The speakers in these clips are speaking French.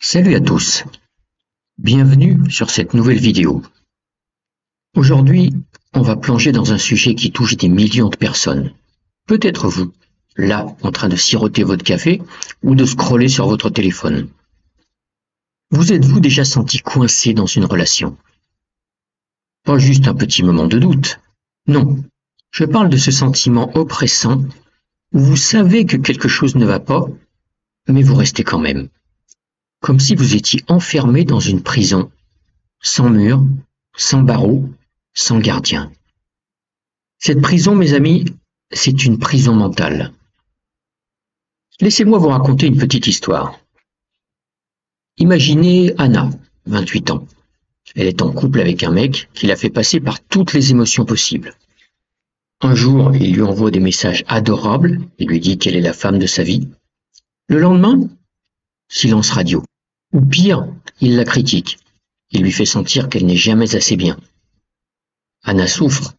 Salut à tous, bienvenue sur cette nouvelle vidéo. Aujourd'hui, on va plonger dans un sujet qui touche des millions de personnes. Peut-être vous, là, en train de siroter votre café ou de scroller sur votre téléphone. Vous êtes-vous déjà senti coincé dans une relation? Pas juste un petit moment de doute. Non, je parle de ce sentiment oppressant où vous savez que quelque chose ne va pas, mais vous restez quand même. Comme si vous étiez enfermé dans une prison, sans mur, sans barreaux, sans gardien. Cette prison, mes amis, c'est une prison mentale. Laissez-moi vous raconter une petite histoire. Imaginez Anna, 28 ans. Elle est en couple avec un mec qui la fait passer par toutes les émotions possibles. Un jour, il lui envoie des messages adorables, il lui dit qu'elle est la femme de sa vie. Le lendemain, silence radio. Ou pire, il la critique. Il lui fait sentir qu'elle n'est jamais assez bien. Anna souffre,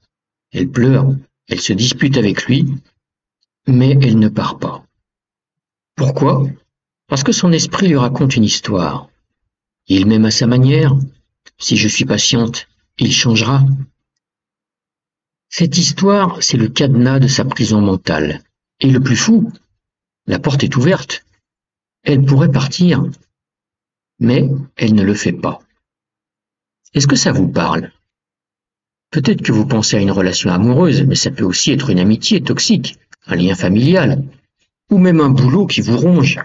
elle pleure, elle se dispute avec lui, mais elle ne part pas. Pourquoi? Parce que son esprit lui raconte une histoire. Il m'aime à sa manière. Si je suis patiente, il changera. Cette histoire, c'est le cadenas de sa prison mentale. Et le plus fou, la porte est ouverte. Elle pourrait partir, mais elle ne le fait pas. Est-ce que ça vous parle? Peut-être que vous pensez à une relation amoureuse, mais ça peut aussi être une amitié toxique, un lien familial, ou même un boulot qui vous ronge.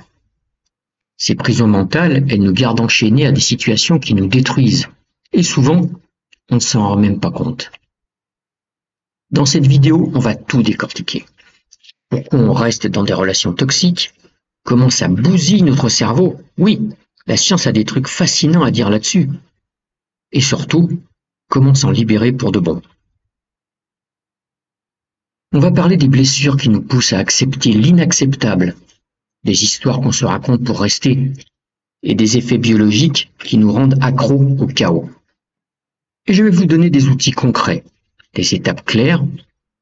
Ces prisons mentales, elles nous gardent enchaînés à des situations qui nous détruisent. Et souvent, on ne s'en rend même pas compte. Dans cette vidéo, on va tout décortiquer. Pourquoi on reste dans des relations toxiques? Comment ça bousille notre cerveau? Oui, la science a des trucs fascinants à dire là-dessus. Et surtout, comment s'en libérer pour de bon. On va parler des blessures qui nous poussent à accepter l'inacceptable, des histoires qu'on se raconte pour rester, et des effets biologiques qui nous rendent accros au chaos. Et je vais vous donner des outils concrets, des étapes claires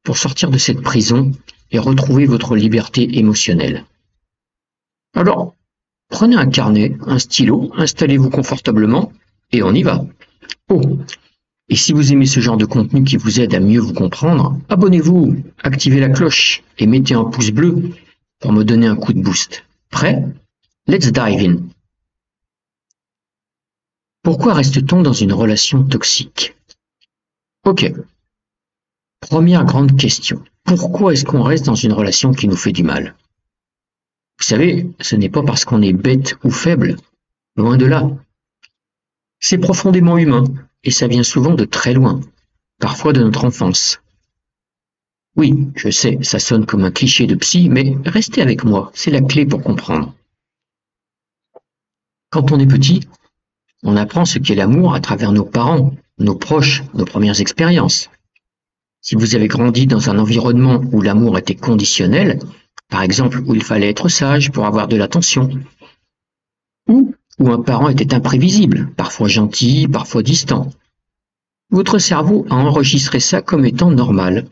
pour sortir de cette prison et retrouver votre liberté émotionnelle. Alors, prenez un carnet, un stylo, installez-vous confortablement et on y va. Oh, et si vous aimez ce genre de contenu qui vous aide à mieux vous comprendre, abonnez-vous, activez la cloche et mettez un pouce bleu pour me donner un coup de boost. Prêt? Let's dive in. Pourquoi reste-t-on dans une relation toxique? Ok. Première grande question. Pourquoi est-ce qu'on reste dans une relation qui nous fait du mal? Vous savez, ce n'est pas parce qu'on est bête ou faible. Loin de là. C'est profondément humain et ça vient souvent de très loin, parfois de notre enfance. Oui, je sais, ça sonne comme un cliché de psy, mais restez avec moi, c'est la clé pour comprendre. Quand on est petit, on apprend ce qu'est l'amour à travers nos parents, nos proches, nos premières expériences. Si vous avez grandi dans un environnement où l'amour était conditionnel, par exemple où il fallait être sage pour avoir de l'attention, ou où un parent était imprévisible, parfois gentil, parfois distant, votre cerveau a enregistré ça comme étant normal.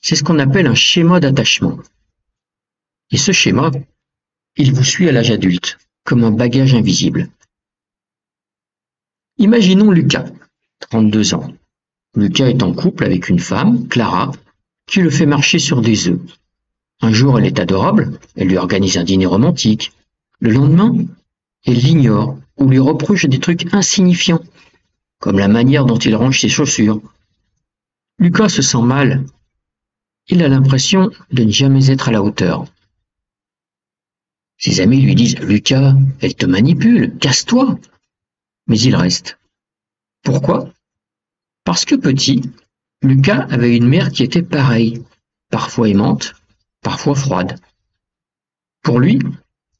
C'est ce qu'on appelle un schéma d'attachement. Et ce schéma, il vous suit à l'âge adulte, comme un bagage invisible. Imaginons Lucas, 32 ans. Lucas est en couple avec une femme, Clara, qui le fait marcher sur des œufs. Un jour, elle est adorable, elle lui organise un dîner romantique. Le lendemain, elle l'ignore ou lui reproche des trucs insignifiants, comme la manière dont il range ses chaussures. Lucas se sent mal. Il a l'impression de ne jamais être à la hauteur. Ses amis lui disent « Lucas, elle te manipule, casse-toi !» Mais il reste. Pourquoi? Parce que petit, Lucas avait une mère qui était pareille, parfois aimante, parfois froide. Pour lui,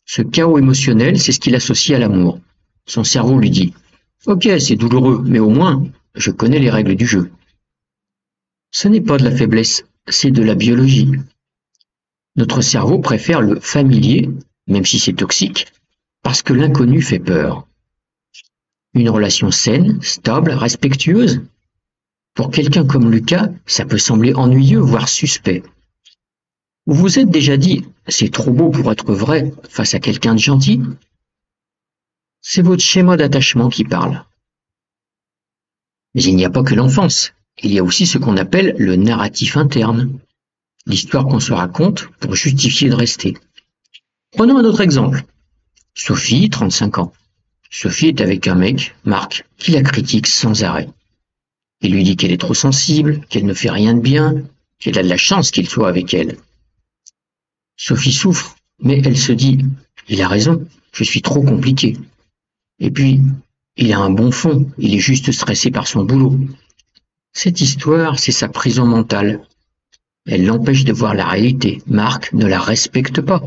ce chaos émotionnel, c'est ce qu'il associe à l'amour. Son cerveau lui dit « Ok, c'est douloureux, mais au moins, je connais les règles du jeu. » Ce n'est pas de la faiblesse, c'est de la biologie. Notre cerveau préfère le familier, même si c'est toxique, parce que l'inconnu fait peur. Une relation saine, stable, respectueuse. Pour quelqu'un comme Lucas, ça peut sembler ennuyeux, voire suspect. Vous vous êtes déjà dit « c'est trop beau pour être vrai » face à quelqu'un de gentil? C'est votre schéma d'attachement qui parle. Mais il n'y a pas que l'enfance, il y a aussi ce qu'on appelle le narratif interne, l'histoire qu'on se raconte pour justifier de rester. Prenons un autre exemple. Sophie, 35 ans. Sophie est avec un mec, Marc, qui la critique sans arrêt. Il lui dit qu'elle est trop sensible, qu'elle ne fait rien de bien, qu'elle a de la chance qu'il soit avec elle. Sophie souffre, mais elle se dit « Il a raison, je suis trop compliquée. » Et puis, il a un bon fond, il est juste stressé par son boulot. Cette histoire, c'est sa prison mentale. Elle l'empêche de voir la réalité. Marc ne la respecte pas.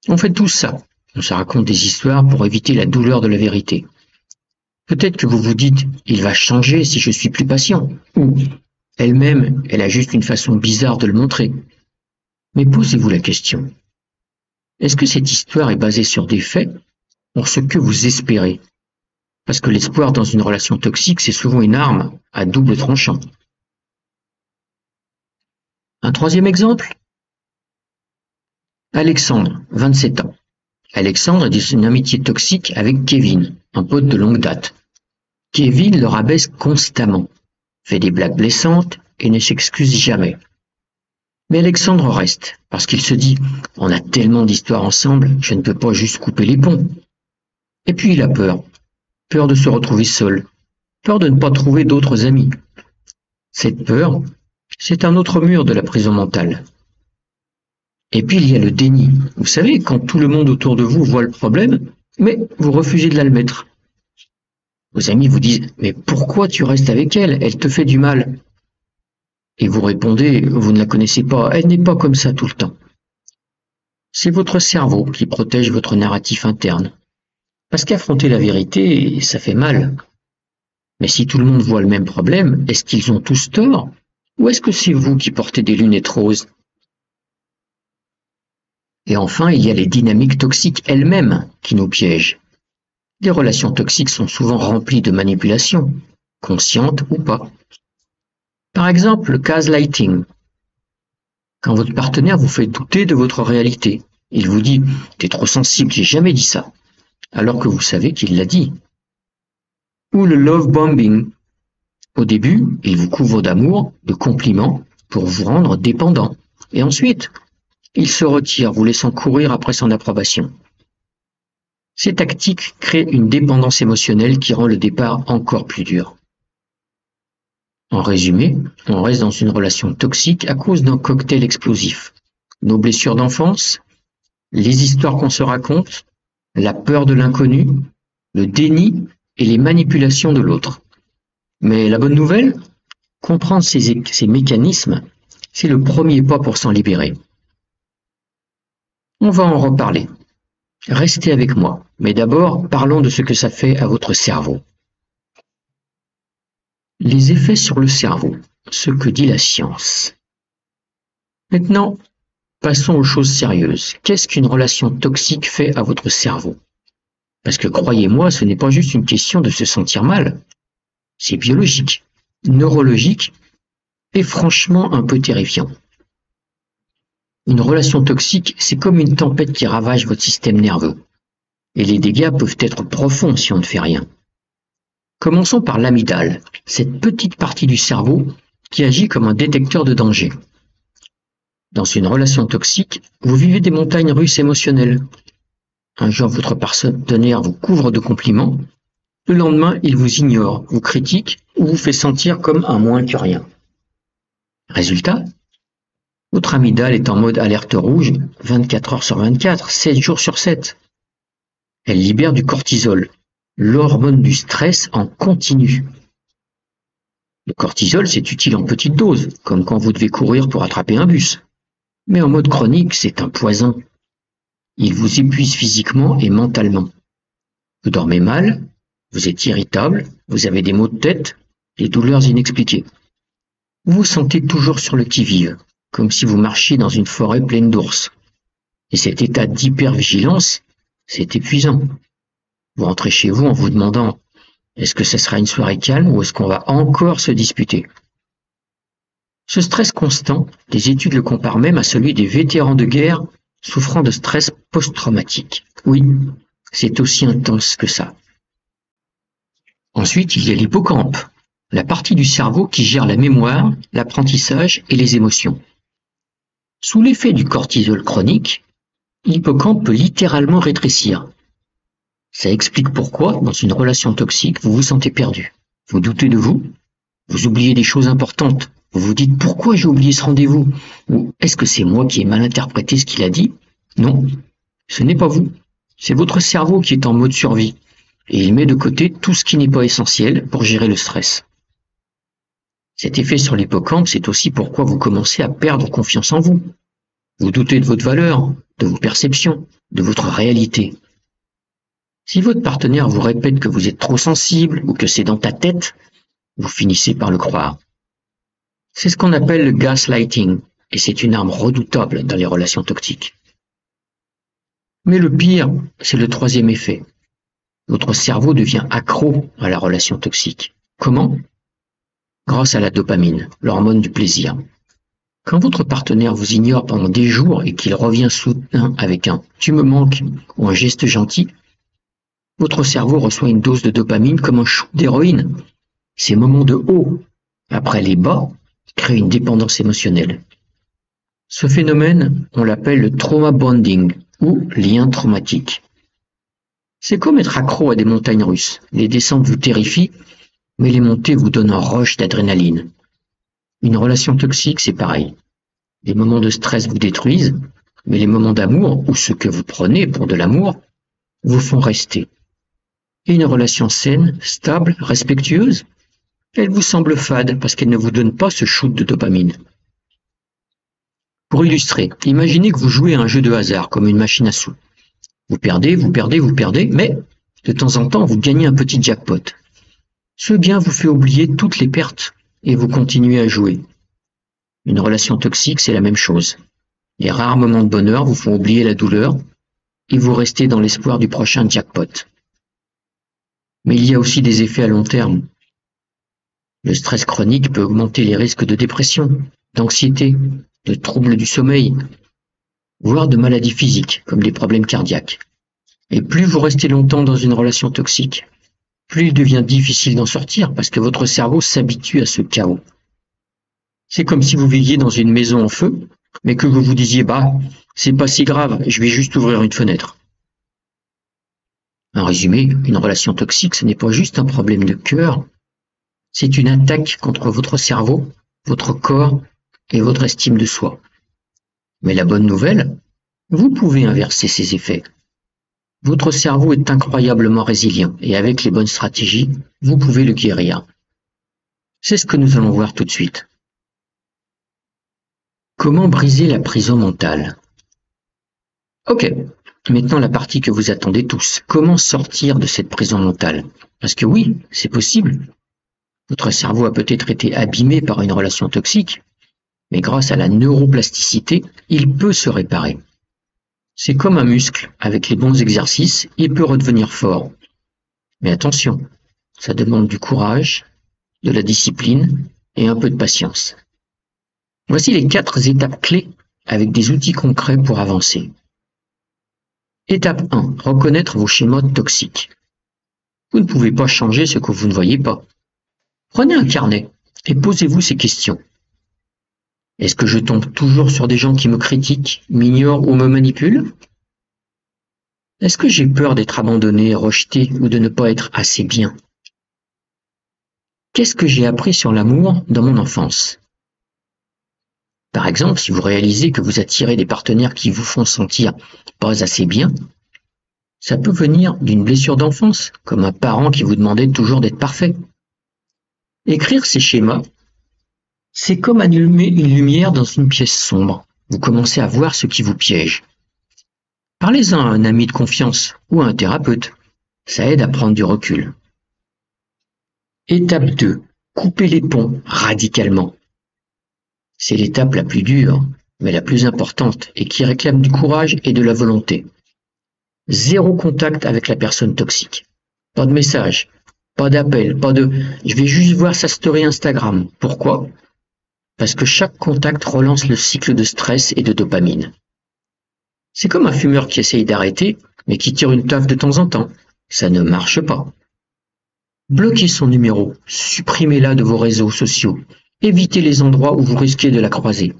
On fait tout ça. On se raconte des histoires pour éviter la douleur de la vérité. Peut-être que vous vous dites « Il va changer si je suis plus patient » ou « Elle-même, elle a juste une façon bizarre de le montrer ». Mais posez-vous la question. Est-ce que cette histoire est basée sur des faits ou ce que vous espérez? Parce que l'espoir dans une relation toxique, c'est souvent une arme à double tranchant. Un troisième exemple? Alexandre, 27 ans. Alexandre est dans une amitié toxique avec Kevin, un pote de longue date. Kevin le rabaisse constamment, fait des blagues blessantes et ne s'excuse jamais. Mais Alexandre reste, parce qu'il se dit « On a tellement d'histoires ensemble, je ne peux pas juste couper les ponts. » Et puis il a peur. Peur de se retrouver seul. Peur de ne pas trouver d'autres amis. Cette peur, c'est un autre mur de la prison mentale. Et puis il y a le déni. Vous savez, quand tout le monde autour de vous voit le problème, mais vous refusez de l'admettre. Vos amis vous disent « Mais pourquoi tu restes avec elle? Elle te fait du mal. » Et vous répondez, vous ne la connaissez pas, elle n'est pas comme ça tout le temps. C'est votre cerveau qui protège votre narratif interne. Parce qu'affronter la vérité, ça fait mal. Mais si tout le monde voit le même problème, est-ce qu'ils ont tous tort? Ou est-ce que c'est vous qui portez des lunettes roses? Et enfin, il y a les dynamiques toxiques elles-mêmes qui nous piègent. Les relations toxiques sont souvent remplies de manipulations, conscientes ou pas. Par exemple, le gaslighting. Quand votre partenaire vous fait douter de votre réalité, il vous dit « T'es trop sensible, j'ai jamais dit ça », alors que vous savez qu'il l'a dit. Ou le love bombing. Au début, il vous couvre d'amour, de compliments, pour vous rendre dépendant. Et ensuite, il se retire, vous laissant courir après son approbation. Ces tactiques créent une dépendance émotionnelle qui rend le départ encore plus dur. En résumé, on reste dans une relation toxique à cause d'un cocktail explosif. Nos blessures d'enfance, les histoires qu'on se raconte, la peur de l'inconnu, le déni et les manipulations de l'autre. Mais la bonne nouvelle, comprendre ces mécanismes, c'est le premier pas pour s'en libérer. On va en reparler. Restez avec moi, mais d'abord parlons de ce que ça fait à votre cerveau. Les effets sur le cerveau, ce que dit la science. Maintenant, passons aux choses sérieuses. Qu'est-ce qu'une relation toxique fait à votre cerveau? Parce que croyez-moi, ce n'est pas juste une question de se sentir mal. C'est biologique, neurologique et franchement un peu terrifiant. Une relation toxique, c'est comme une tempête qui ravage votre système nerveux. Et les dégâts peuvent être profonds si on ne fait rien. Commençons par l'amygdale, cette petite partie du cerveau qui agit comme un détecteur de danger. Dans une relation toxique, vous vivez des montagnes russes émotionnelles. Un jour, votre partenaire vous couvre de compliments. Le lendemain, il vous ignore, vous critique ou vous fait sentir comme un moins que rien. Résultat, votre amygdale est en mode alerte rouge 24 heures sur 24, 7 jours sur 7. Elle libère du cortisol, l'hormone du stress en continu. Le cortisol, c'est utile en petite dose, comme quand vous devez courir pour attraper un bus. Mais en mode chronique, c'est un poison. Il vous épuise physiquement et mentalement. Vous dormez mal, vous êtes irritable, vous avez des maux de tête, des douleurs inexpliquées. Vous vous sentez toujours sur le qui-vive, comme si vous marchiez dans une forêt pleine d'ours. Et cet état d'hypervigilance, c'est épuisant. Vous rentrez chez vous en vous demandant « Est-ce que ce sera une soirée calme ou est-ce qu'on va encore se disputer ?» Ce stress constant, les études le comparent même à celui des vétérans de guerre souffrant de stress post-traumatique. Oui, c'est aussi intense que ça. Ensuite, il y a l'hippocampe, la partie du cerveau qui gère la mémoire, l'apprentissage et les émotions. Sous l'effet du cortisol chronique, l'hippocampe peut littéralement rétrécir. Ça explique pourquoi, dans une relation toxique, vous vous sentez perdu. Vous doutez de vous, vous oubliez des choses importantes, vous vous dites pourquoi j'ai oublié ce rendez-vous, ou est-ce que c'est moi qui ai mal interprété ce qu'il a dit? Non, ce n'est pas vous, c'est votre cerveau qui est en mode survie, et il met de côté tout ce qui n'est pas essentiel pour gérer le stress. Cet effet sur l'hippocampe, c'est aussi pourquoi vous commencez à perdre confiance en vous. Vous doutez de votre valeur, de vos perceptions, de votre réalité. Si votre partenaire vous répète que vous êtes trop sensible ou que c'est dans ta tête, vous finissez par le croire. C'est ce qu'on appelle le gaslighting, et c'est une arme redoutable dans les relations toxiques. Mais le pire, c'est le troisième effet. Votre cerveau devient accro à la relation toxique. Comment? Grâce à la dopamine, l'hormone du plaisir. Quand votre partenaire vous ignore pendant des jours et qu'il revient soudain avec un « tu me manques » ou un geste gentil, votre cerveau reçoit une dose de dopamine comme un shoot d'héroïne. Ces moments de haut, après les bas, créent une dépendance émotionnelle. Ce phénomène, on l'appelle le trauma bonding ou lien traumatique. C'est comme être accro à des montagnes russes. Les descentes vous terrifient, mais les montées vous donnent un rush d'adrénaline. Une relation toxique, c'est pareil. Les moments de stress vous détruisent, mais les moments d'amour, ou ce que vous prenez pour de l'amour, vous font rester. Et une relation saine, stable, respectueuse, elle vous semble fade parce qu'elle ne vous donne pas ce shoot de dopamine. Pour illustrer, imaginez que vous jouez à un jeu de hasard comme une machine à sous. Vous perdez, mais de temps en temps, vous gagnez un petit jackpot. Ce gain vous fait oublier toutes les pertes et vous continuez à jouer. Une relation toxique, c'est la même chose. Les rares moments de bonheur vous font oublier la douleur et vous restez dans l'espoir du prochain jackpot. Mais il y a aussi des effets à long terme. Le stress chronique peut augmenter les risques de dépression, d'anxiété, de troubles du sommeil, voire de maladies physiques comme des problèmes cardiaques. Et plus vous restez longtemps dans une relation toxique, plus il devient difficile d'en sortir parce que votre cerveau s'habitue à ce chaos. C'est comme si vous viviez dans une maison en feu, mais que vous vous disiez « bah, c'est pas si grave, je vais juste ouvrir une fenêtre ». En résumé, une relation toxique, ce n'est pas juste un problème de cœur, c'est une attaque contre votre cerveau, votre corps et votre estime de soi. Mais la bonne nouvelle, vous pouvez inverser ces effets. Votre cerveau est incroyablement résilient et avec les bonnes stratégies, vous pouvez le guérir. C'est ce que nous allons voir tout de suite. Comment briser la prison mentale? Ok, maintenant la partie que vous attendez tous. Comment sortir de cette prison mentale? Parce que oui, c'est possible. Votre cerveau a peut-être été abîmé par une relation toxique, mais grâce à la neuroplasticité, il peut se réparer. C'est comme un muscle, avec les bons exercices, il peut redevenir fort. Mais attention, ça demande du courage, de la discipline et un peu de patience. Voici les 4 étapes clés avec des outils concrets pour avancer. Étape 1. Reconnaître vos schémas toxiques. Vous ne pouvez pas changer ce que vous ne voyez pas. Prenez un carnet et posez-vous ces questions. Est-ce que je tombe toujours sur des gens qui me critiquent, m'ignorent ou me manipulent? Est-ce que j'ai peur d'être abandonné, rejeté ou de ne pas être assez bien? Qu'est-ce que j'ai appris sur l'amour dans mon enfance? Par exemple, si vous réalisez que vous attirez des partenaires qui vous font sentir pas assez bien, ça peut venir d'une blessure d'enfance, comme un parent qui vous demandait toujours d'être parfait. Écrire ces schémas, c'est comme allumer une lumière dans une pièce sombre. Vous commencez à voir ce qui vous piège. Parlez-en à un ami de confiance ou à un thérapeute. Ça aide à prendre du recul. Étape 2. Couper les ponts radicalement. C'est l'étape la plus dure, mais la plus importante et qui réclame du courage et de la volonté. 0 contact avec la personne toxique. Pas de message, pas d'appel, pas de « je vais juste voir sa story Instagram ». Pourquoi? Parce que chaque contact relance le cycle de stress et de dopamine. C'est comme un fumeur qui essaye d'arrêter, mais qui tire une taf de temps en temps. Ça ne marche pas. Bloquez son numéro, supprimez-la de vos réseaux sociaux, évitez les endroits où vous risquez de la croiser.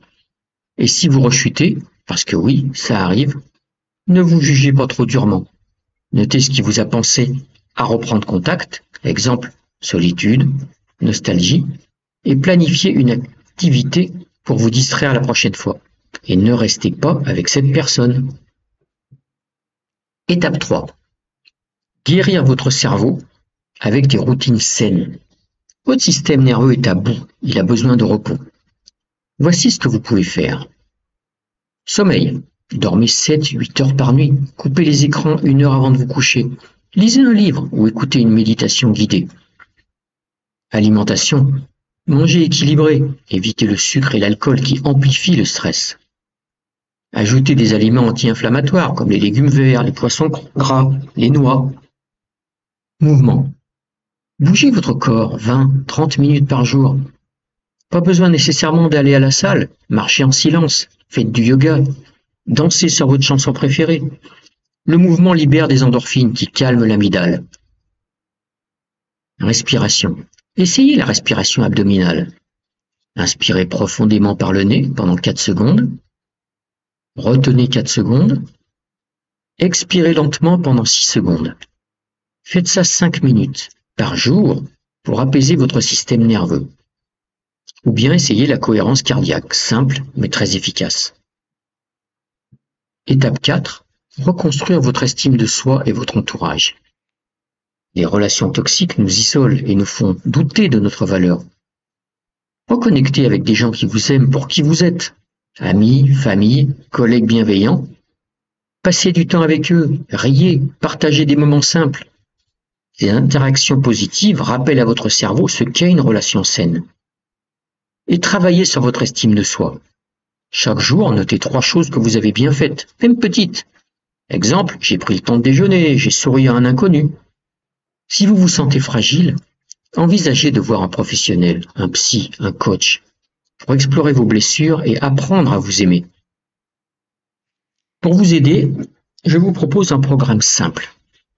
Et si vous rechutez, parce que oui, ça arrive, ne vous jugez pas trop durement. Notez ce qui vous a pensé à reprendre contact, exemple solitude, nostalgie, et planifiez une activité pour vous distraire la prochaine fois. Et ne restez pas avec cette personne. Étape 3. Guérir votre cerveau avec des routines saines. Votre système nerveux est à bout, il a besoin de repos. Voici ce que vous pouvez faire. Sommeil. Dormez 7-8 heures par nuit. Coupez les écrans 1 heure avant de vous coucher. Lisez un livre ou écoutez une méditation guidée. Alimentation. Mangez équilibré. Évitez le sucre et l'alcool qui amplifient le stress. Ajoutez des aliments anti-inflammatoires comme les légumes verts, les poissons gras, les noix. Mouvement. Bougez votre corps 20-30 minutes par jour. Pas besoin nécessairement d'aller à la salle. Marchez en silence. Faites du yoga. Dansez sur votre chanson préférée. Le mouvement libère des endorphines qui calment l'amygdale. Respiration. Essayez la respiration abdominale. Inspirez profondément par le nez pendant 4 secondes. Retenez 4 secondes. Expirez lentement pendant 6 secondes. Faites ça 5 minutes par jour pour apaiser votre système nerveux. Ou bien essayez la cohérence cardiaque, simple mais très efficace. Étape 4. Reconstruire votre estime de soi et votre entourage. Les relations toxiques nous isolent et nous font douter de notre valeur. Reconnectez avec des gens qui vous aiment pour qui vous êtes. Amis, famille, collègues bienveillants. Passez du temps avec eux, riez, partagez des moments simples. Ces interactions positives rappellent à votre cerveau ce qu'est une relation saine. Et travaillez sur votre estime de soi. Chaque jour, notez 3 choses que vous avez bien faites, même petites. Exemple, j'ai pris le temps de déjeuner, j'ai souri à un inconnu. Si vous vous sentez fragile, envisagez de voir un professionnel, un psy, un coach, pour explorer vos blessures et apprendre à vous aimer. Pour vous aider, je vous propose un programme simple,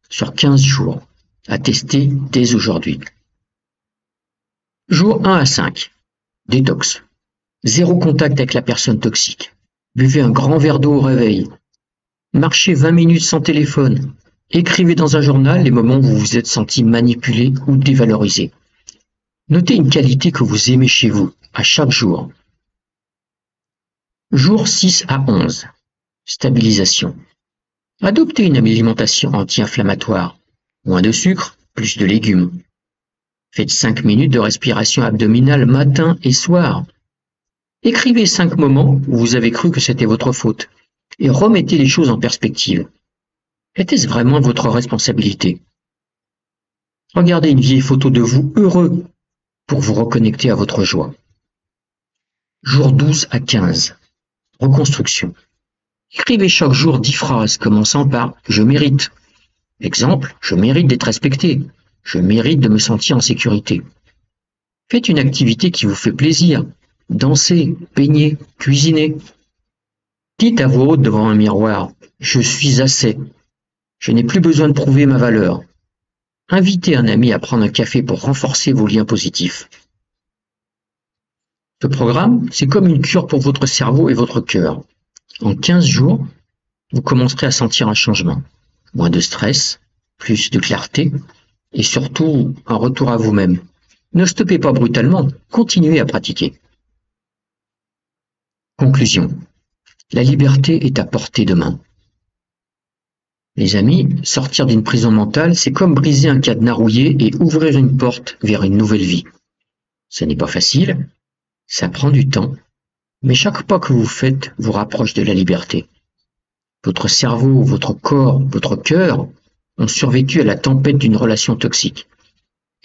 sur 15 jours, à tester dès aujourd'hui. Jour 1 à 5. Détox. 0 contact avec la personne toxique. Buvez un grand verre d'eau au réveil. Marchez 20 minutes sans téléphone. Écrivez dans un journal les moments où vous vous êtes senti manipulé ou dévalorisé. Notez une qualité que vous aimez chez vous, à chaque jour. Jour 6 à 11. Stabilisation. Adoptez une alimentation anti-inflammatoire. Moins de sucre, plus de légumes. Faites 5 minutes de respiration abdominale matin et soir. Écrivez 5 moments où vous avez cru que c'était votre faute et remettez les choses en perspective. Était-ce vraiment votre responsabilité? Regardez une vieille photo de vous heureux pour vous reconnecter à votre joie. Jour 12 à 15. Reconstruction. Écrivez chaque jour 10 phrases commençant par « Je mérite ». Exemple, je mérite d'être respecté. Je mérite de me sentir en sécurité. Faites une activité qui vous fait plaisir. Dansez, peignez, cuisinez. Dites à voix haute devant un miroir « Je suis assez ». Je n'ai plus besoin de prouver ma valeur. Invitez un ami à prendre un café pour renforcer vos liens positifs. Ce programme, c'est comme une cure pour votre cerveau et votre cœur. En 15 jours, vous commencerez à sentir un changement. Moins de stress, plus de clarté et surtout un retour à vous-même. Ne stoppez pas brutalement, continuez à pratiquer. Conclusion. La liberté est à portée de main. Les amis, sortir d'une prison mentale, c'est comme briser un cadenas rouillé et ouvrir une porte vers une nouvelle vie. Ce n'est pas facile, ça prend du temps, mais chaque pas que vous faites vous rapproche de la liberté. Votre cerveau, votre corps, votre cœur ont survécu à la tempête d'une relation toxique.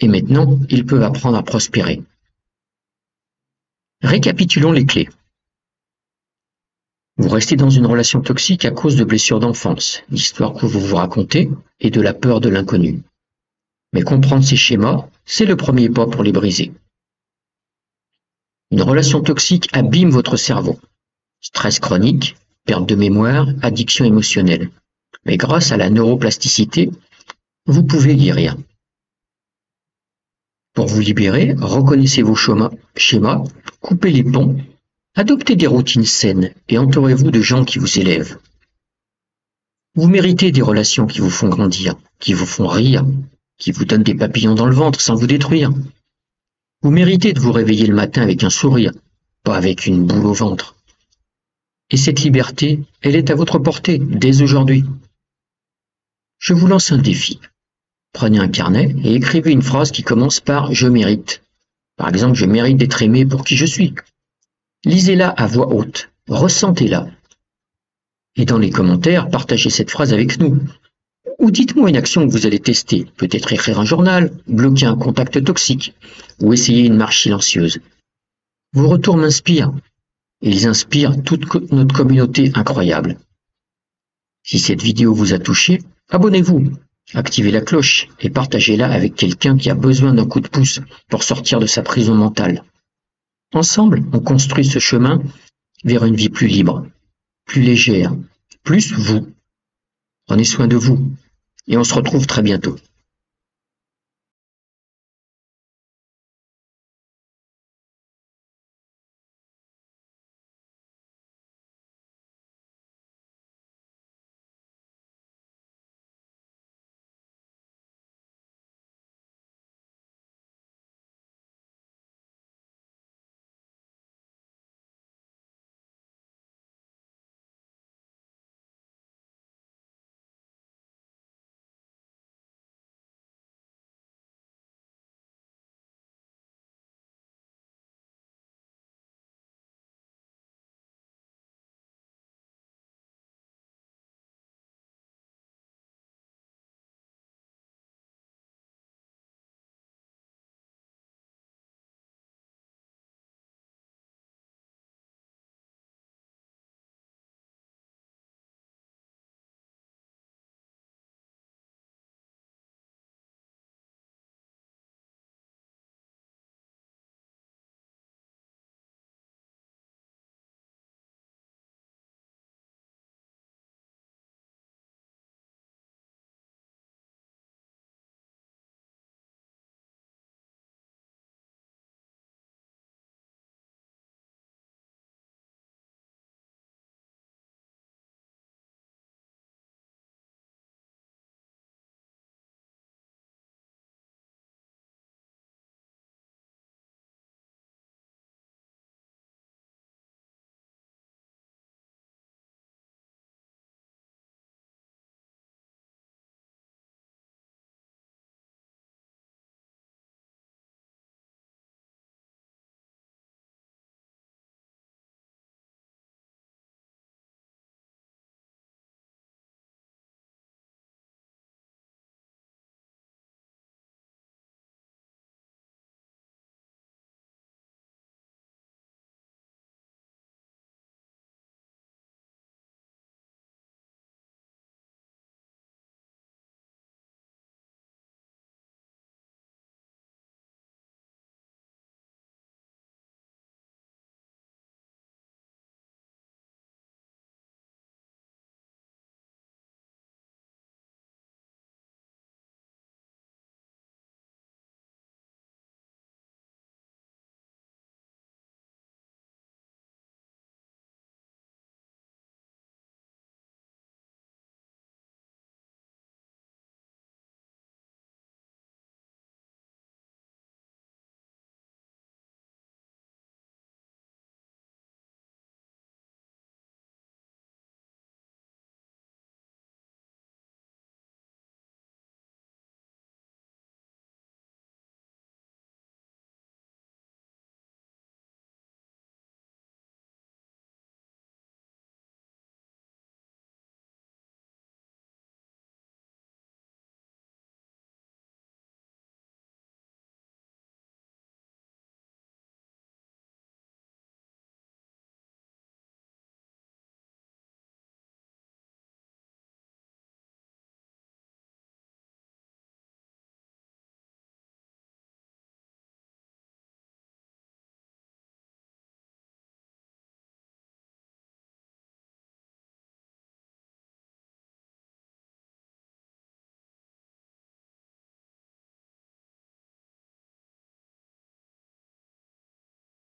Et maintenant, ils peuvent apprendre à prospérer. Récapitulons les clés. Vous restez dans une relation toxique à cause de blessures d'enfance, l'histoire que vous vous racontez et de la peur de l'inconnu. Mais comprendre ces schémas, c'est le premier pas pour les briser. Une relation toxique abîme votre cerveau. Stress chronique, perte de mémoire, addiction émotionnelle. mais grâce à la neuroplasticité, vous pouvez guérir. Pour vous libérer, reconnaissez vos schémas, coupez les ponts, adoptez des routines saines et entourez-vous de gens qui vous élèvent. Vous méritez des relations qui vous font grandir, qui vous font rire, qui vous donnent des papillons dans le ventre sans vous détruire. Vous méritez de vous réveiller le matin avec un sourire, pas avec une boule au ventre. Et cette liberté, elle est à votre portée, dès aujourd'hui. Je vous lance un défi. Prenez un carnet et écrivez une phrase qui commence par « je mérite ». Par exemple, je mérite d'être aimé pour qui je suis. Lisez-la à voix haute, ressentez-la. Et dans les commentaires, partagez cette phrase avec nous. Ou dites-moi une action que vous allez tester, peut-être écrire un journal, bloquer un contact toxique, ou essayer une marche silencieuse. Vos retours m'inspirent. Ils inspirent toute notre communauté incroyable. Si cette vidéo vous a touché, abonnez-vous, activez la cloche et partagez-la avec quelqu'un qui a besoin d'un coup de pouce pour sortir de sa prison mentale. Ensemble, on construit ce chemin vers une vie plus libre, plus légère, plus vous. Prenez soin de vous et on se retrouve très bientôt.